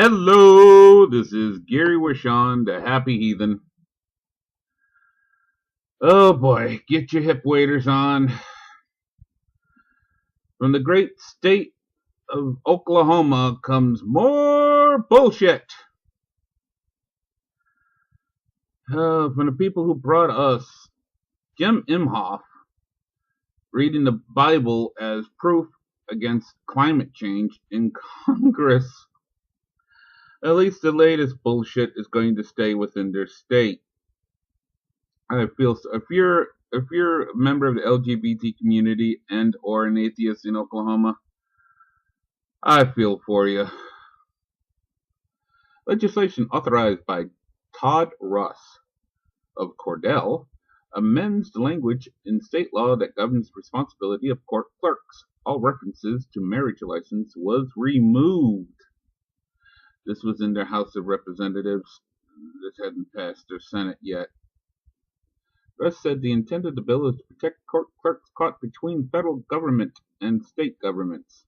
Hello, this is Gary Wishon, the Happy Heathen. Oh boy, get your hip waders on. From the great state of Oklahoma comes more bullshit. From the people who brought us Jim Imhoff reading the Bible as proof against climate change in Congress. At least the latest bullshit is going to stay within their state. I feel so. If you're a member of the LGBT community and or an atheist in Oklahoma, I feel for you. Legislation authorized by Todd Russ of Cordell amends the language in state law that governs responsibility of court clerks. All references to marriage license was removed. This was in their House of Representatives. This hadn't passed their Senate yet. Russ said the intent of the bill is to protect court clerks caught between federal government and state governments.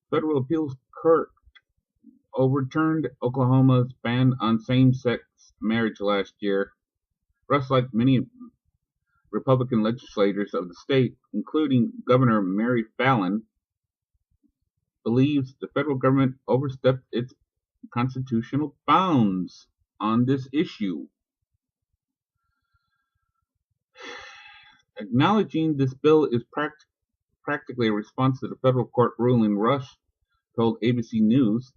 Federal appeals court overturned Oklahoma's ban on same-sex marriage last year. Russ, like many Republican legislators of the state, including Governor Mary Fallin, believes the federal government overstepped its constitutional bounds on this issue. Acknowledging this bill is practically a response to the federal court ruling, Rush told ABC News,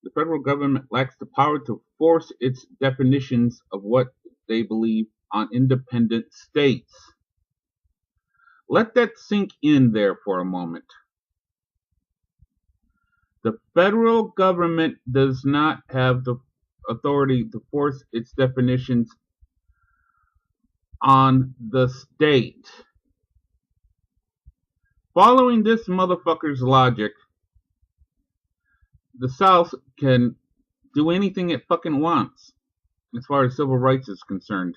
the federal government lacks the power to force its definitions of what they believe on independent states. Let that sink in there for a moment. The federal government does not have the authority to force its definitions on the state. Following this motherfucker's logic, the South can do anything it fucking wants as far as civil rights is concerned.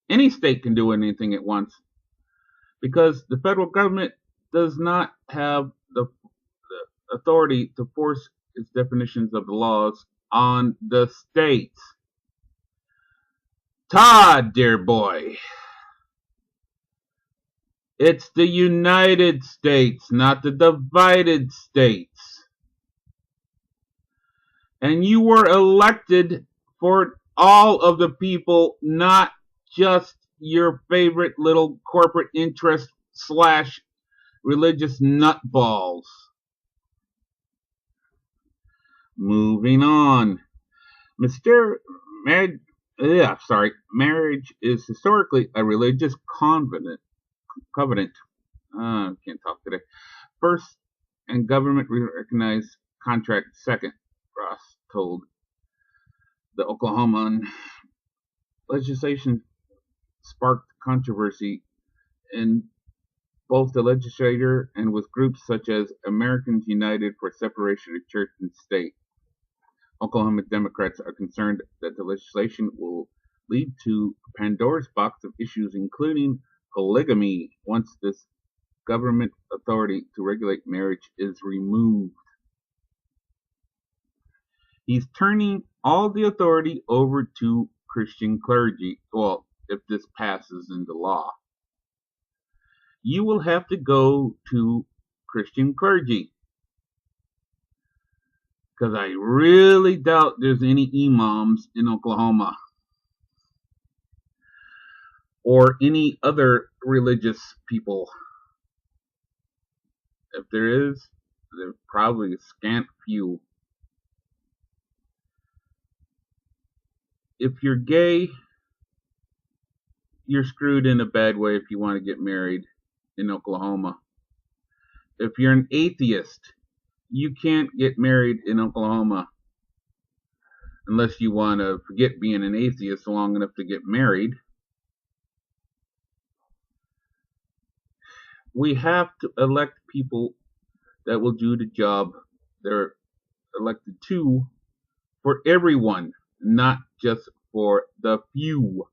Any state can do anything it wants because the federal government does not have the authority to force its definitions of the laws on the states. Todd, dear boy, it's the United States, not the divided states. And you were elected for all of the people, not just your favorite little corporate interest / religious nutballs. Moving on. Marriage is historically a religious covenant. Can't talk today. First, and government recognized contract second, Ross told the Oklahoman. Legislation sparked controversy in both the legislature and with groups such as Americans United for Separation of Church and State. Oklahoma Democrats are concerned that the legislation will lead to Pandora's box of issues, including polygamy, once this government authority to regulate marriage is removed. He's turning all the authority over to Christian clergy. Well, if this passes into law, you will have to go to Christian clergy. Because I really doubt there's any imams in Oklahoma or any other religious people. If there is, there's probably a scant few. If you're gay, you're screwed in a bad way if you want to get married in Oklahoma. If you're an atheist, you can't get married in Oklahoma unless you want to forget being an atheist long enough to get married. We have to elect people that will do the job they're elected to for everyone, not just for the few.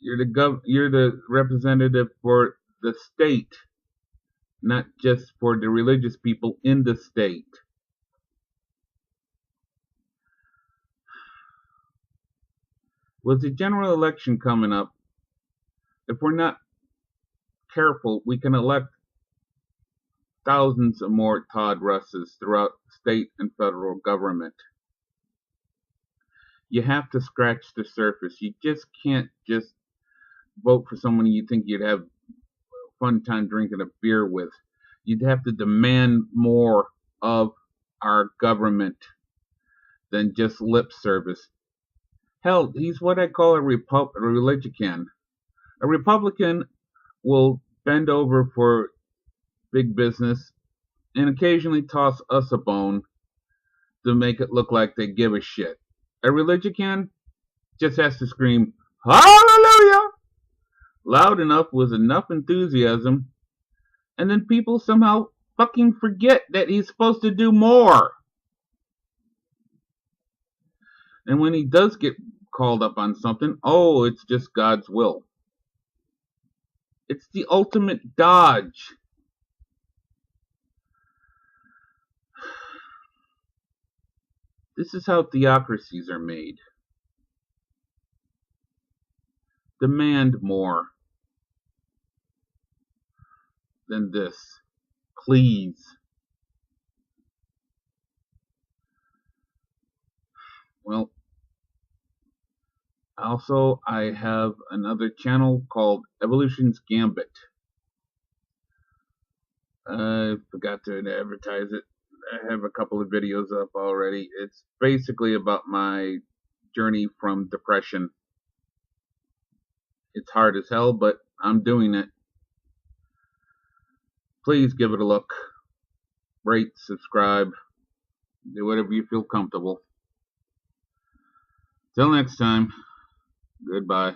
You're the representative for the state, not just for the religious people in the state. With the general election coming up, if we're not careful, we can elect thousands of more Todd Russes throughout state and federal government. You have to scratch the surface. You just can't just vote for someone you think you'd have a fun time drinking a beer with. You'd have to demand more of our government than just lip service. Hell, he's what I call a Republican. A Republican will bend over for big business and occasionally toss us a bone to make it look like they give a shit. A Republican just has to scream, "Hallelujah!" loud enough with enough enthusiasm, and then people somehow fucking forget that he's supposed to do more. And when he does get called up on something, oh, it's just God's will. It's the ultimate dodge. This is how theocracies are made. Demand more than this, please. Well, also, I have another channel called Evolution's Gambit. I forgot to advertise it. I have a couple of videos up already. It's basically about my journey from depression. It's hard as hell, but I'm doing it. Please give it a look. Rate, subscribe, do whatever you feel comfortable. Till next time, goodbye.